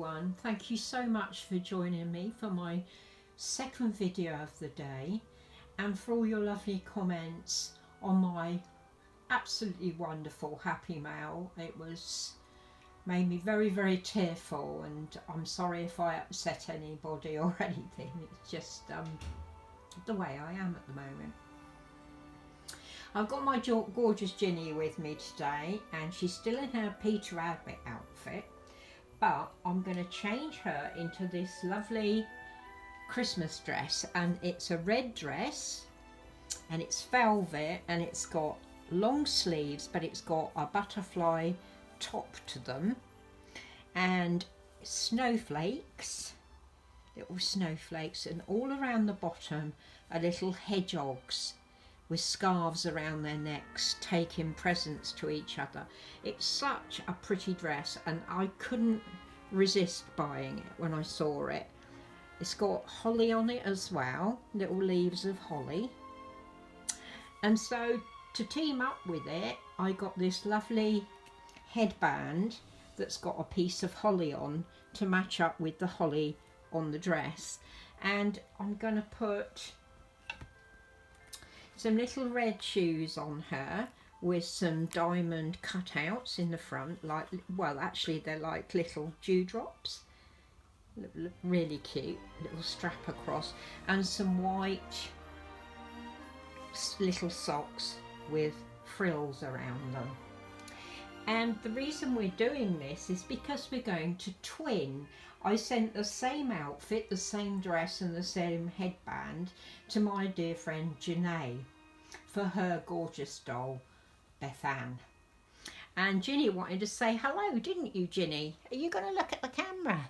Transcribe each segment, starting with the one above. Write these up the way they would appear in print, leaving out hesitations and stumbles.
everyone. Thank you so much for joining me for my second video of the day, and for all your lovely comments on my absolutely wonderful happy mail. It made me very, very tearful, and I'm sorry if I upset anybody or anything. It's just the way I am at the moment. I've got my gorgeous Ginny with me today, and she's still in her Peter Rabbit outfit, but I'm going to change her into this lovely Christmas dress, and it's a red dress and it's velvet and it's got long sleeves, but it's got a butterfly top to them and snowflakes, little snowflakes, and all around the bottom are little hedgehogs with scarves around their necks taking presents to each other. It's such a pretty dress, and I couldn't resist buying it when I saw it. It's got holly on it as well, little leaves of holly. And so to team up with it, I got this lovely headband that's got a piece of holly on to match up with the holly on the dress. And I'm going to put some little red shoes on her with some diamond cutouts in the front, like, well, actually they're like little dewdrops. Look really cute, little strap across, and some white little socks with frills around them. And the reason we're doing this is because we're going to twin. I sent the same outfit, the same dress and the same headband to my dear friend Janae for her gorgeous doll, Beth Ann. And Ginny wanted to say hello, didn't you, Ginny? Are you going to look at the camera?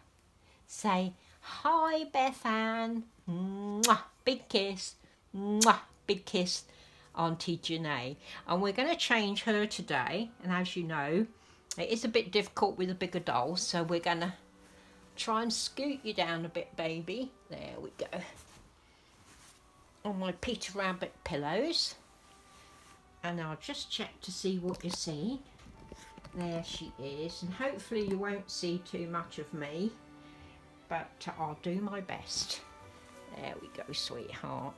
Say, hi, Beth Ann. Mwah, big kiss. Mwah, big kiss, Auntie Janae. And we're going to change her today. And as you know, it is a bit difficult with a bigger doll, so we're going to try and scoot you down a bit, baby. There we go. On my Peter Rabbit pillows. And I'll just check to see what you see. There she is. And hopefully you won't see too much of me, but I'll do my best. There we go, sweetheart.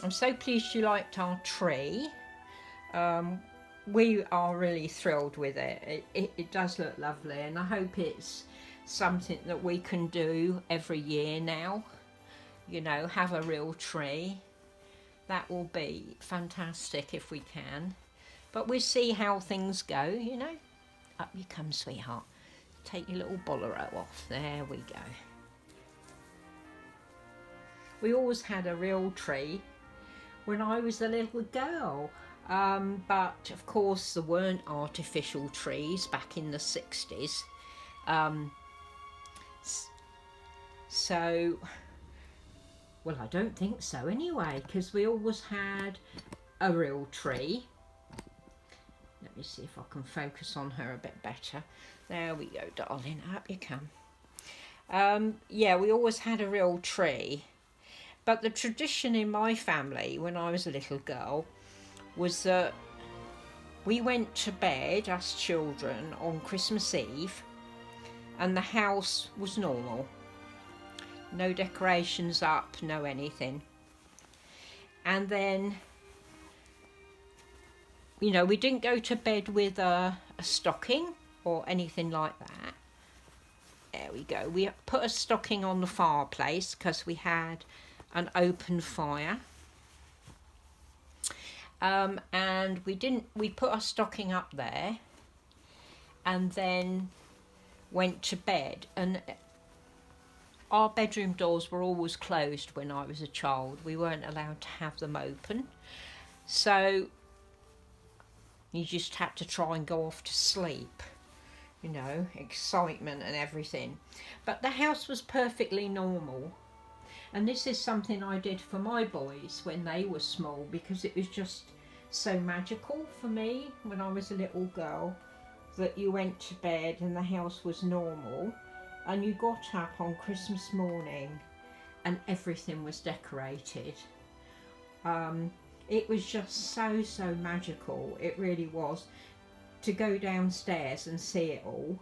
I'm so pleased you liked our tree. We are really thrilled with it. It does look lovely, and I hope it's something that we can do every year now. You know, have a real tree. That will be fantastic if we can. But we'll see how things go, you know. Up you come, sweetheart. Take your little bolero off. There we go. We always had a real tree when I was a little girl. But of course there weren't artificial trees back in the 60s. So, well, I don't think so anyway, because we always had a real tree. Let me see if I can focus on her a bit better. There we go, darling, up you come. Yeah, we always had a real tree. But the tradition in my family when I was a little girl was that we went to bed, us children, on Christmas Eve, and the house was normal. No decorations up, no anything. And then, you know, we didn't go to bed with a stocking or anything like that. There we go. We put a stocking on the fireplace because we had an open fire. And we put our stocking up there and then went to bed. And our bedroom doors were always closed when I was a child. We weren't allowed to have them open. So you just had to try and go off to sleep. You know, excitement and everything. But the house was perfectly normal. And this is something I did for my boys when they were small, because it was just so magical for me when I was a little girl, that you went to bed and the house was normal, and you got up on Christmas morning and everything was decorated. It was just so magical. It really was. to go downstairs and see it all.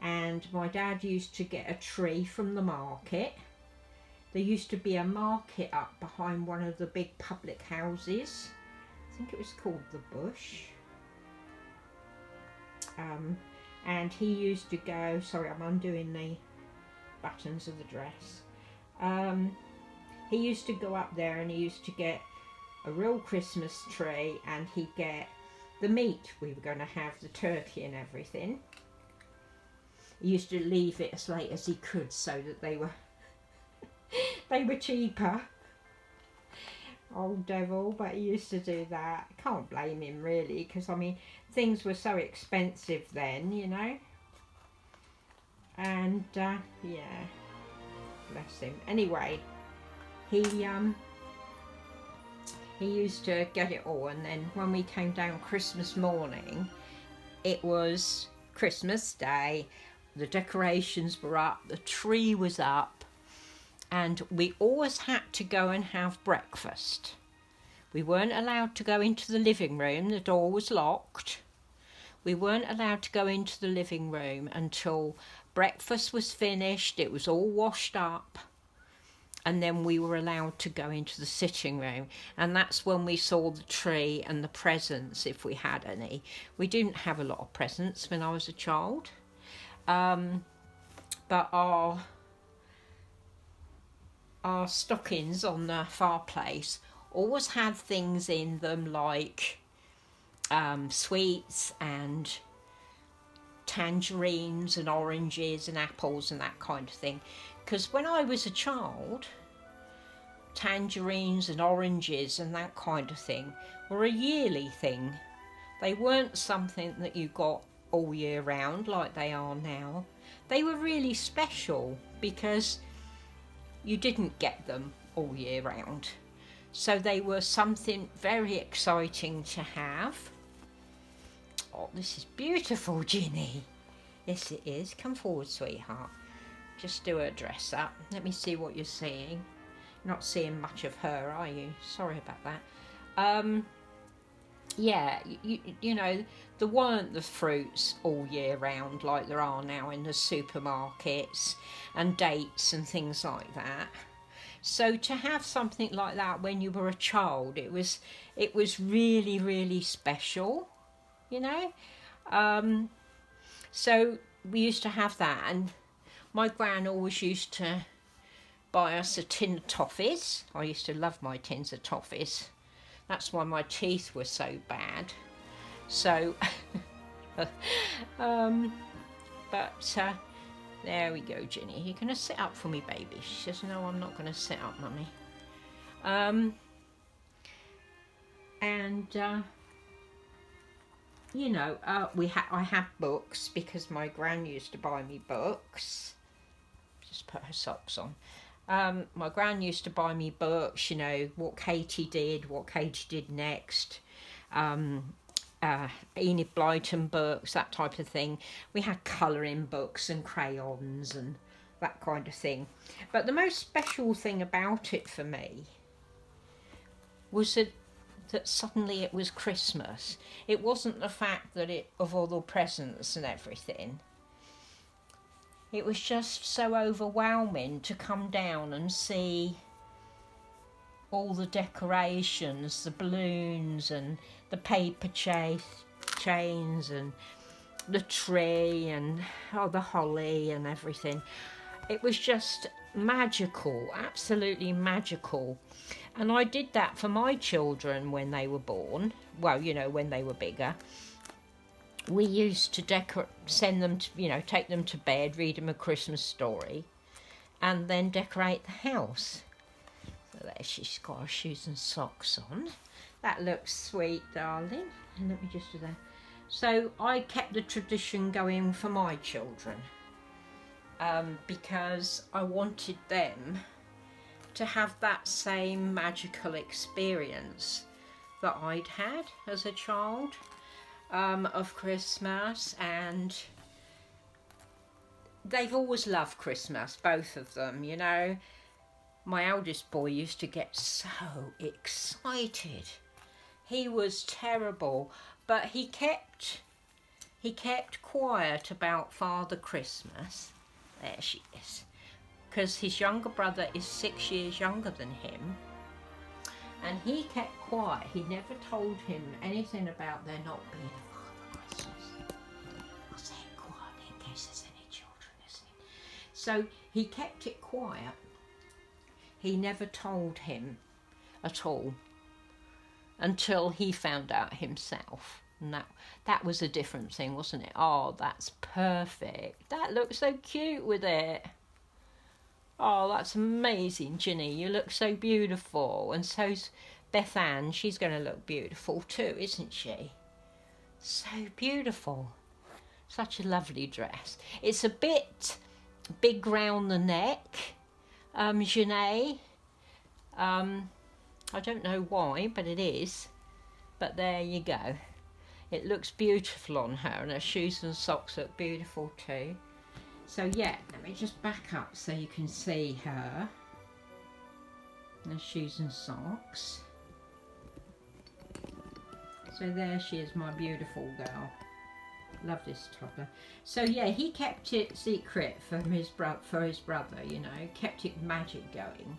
And my dad used to get a tree from the market. There used to be a market up behind one of the big public houses. I think it was called the Bush. And he used to go, sorry, I'm undoing the buttons of the dress. He used to go up there and he used to get a real Christmas tree, and he'd get the meat we were going to have, the turkey and everything. He used to leave it as late as he could so that they were cheaper. Old devil, but he used to do that. Can't blame him really, because I mean things were so expensive then, you know. And yeah, bless him. Anyway, he used to get it all, and then when we came down Christmas morning, it was Christmas Day. The decorations were up, the tree was up, and we always had to go and have breakfast. We weren't allowed to go into the living room, the door was locked. We weren't allowed to go into the living room until breakfast was finished, it was all washed up, and then we were allowed to go into the sitting room, and that's when we saw the tree and the presents, if we had any. We didn't have a lot of presents when I was a child, but our stockings on the fireplace always had things in them like sweets and tangerines and oranges and apples and that kind of thing. Because when I was a child, tangerines and oranges and that kind of thing were a yearly thing. They weren't something that you got all year round like they are now. They were really special because you didn't get them all year round. So they were something very exciting to have. Oh, this is beautiful, Ginny. Yes, it is. Come forward, sweetheart. Just do her dress up. Let me see what you're seeing. You're not seeing much of her, are you? Sorry about that. Yeah, you know, there weren't the fruits all year round like there are now in the supermarkets, and dates and things like that. So to have something like that when you were a child, it was really, really special, you know. So we used to have that, and my gran always used to buy us a tin of toffees. I used to love my tins of toffees. That's why my teeth were so bad. So, there we go, Ginny. You're going to sit up for me, baby. She says, no, I'm not going to sit up, Mummy. You know, I have books because my gran used to buy me books. Just put her socks on. My gran used to buy me books, you know, what Katie did next. Enid Blyton books, that type of thing. We had colouring books and crayons and that kind of thing. But the most special thing about it for me was that suddenly it was Christmas. It wasn't the fact that of all the presents and everything. It was just so overwhelming to come down and see all the decorations, the balloons and the paper chains and the tree and the holly and everything. It was just magical, absolutely magical. And I did that for my children when they were born. Well, you know, when they were bigger. We used to send them to, you know, take them to bed, read them a Christmas story, and then decorate the house. So there she's got her shoes and socks on. That looks sweet, darling. And let me just do that. So I kept the tradition going for my children because I wanted them to have that same magical experience that I'd had as a child of Christmas. And they've always loved Christmas, both of them, you know. My eldest boy used to get so excited. He was terrible, But he kept quiet about Father Christmas. There she is. Because his younger brother is 6 years younger than him. And he kept quiet. He never told him anything about there not being a Father Christmas. I'll say it quietly in case there's any children listening. So he kept it quiet. He never told him at all until he found out himself. And that was a different thing, wasn't it? Oh, that's perfect. That looks so cute with it. Oh, that's amazing, Ginny. You look so beautiful. And so's Beth Ann. She's going to look beautiful too, isn't she? So beautiful. Such a lovely dress. It's a bit big round the neck, Janae. I don't know why, but it is. But there you go. It looks beautiful on her, and her shoes and socks look beautiful too. So yeah, let me just back up so you can see her. Her shoes and socks. So there she is, my beautiful girl. Love this toddler. So yeah, he kept it secret from his brother, you know, kept it magic going.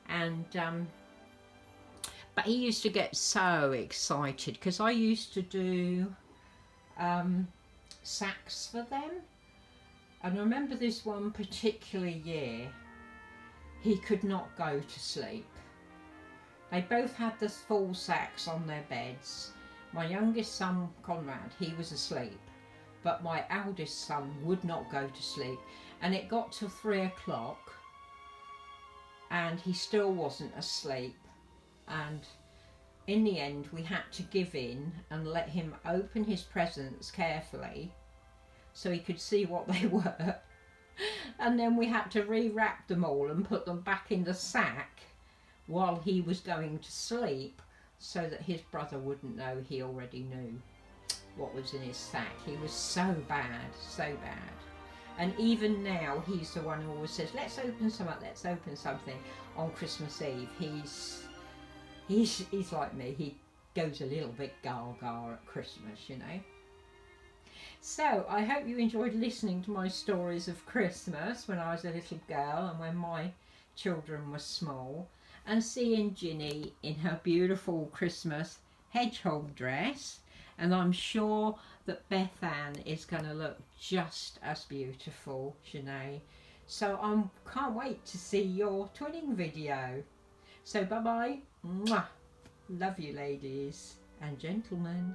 And but he used to get so excited because I used to do sacks for them. And I remember this one particular year, he could not go to sleep. They both had the full sacks on their beds. My youngest son, Conrad, he was asleep, but my eldest son would not go to sleep. And it got to 3 o'clock and he still wasn't asleep. And in the end, we had to give in and let him open his presents carefully so he could see what they were. And then we had to rewrap them all and put them back in the sack while he was going to sleep so that his brother wouldn't know he already knew what was in his sack. He was so bad, so bad. And even now, he's the one who always says, let's open something on Christmas Eve. He's like me. He goes a little bit gaga at Christmas, you know. So I hope you enjoyed listening to my stories of Christmas when I was a little girl and when my children were small, and seeing Ginny in her beautiful Christmas hedgehog dress. And I'm sure that Beth Ann is going to look just as beautiful, Janae. So I can't wait to see your twinning video. So bye-bye. Mwah. Love you, ladies and gentlemen.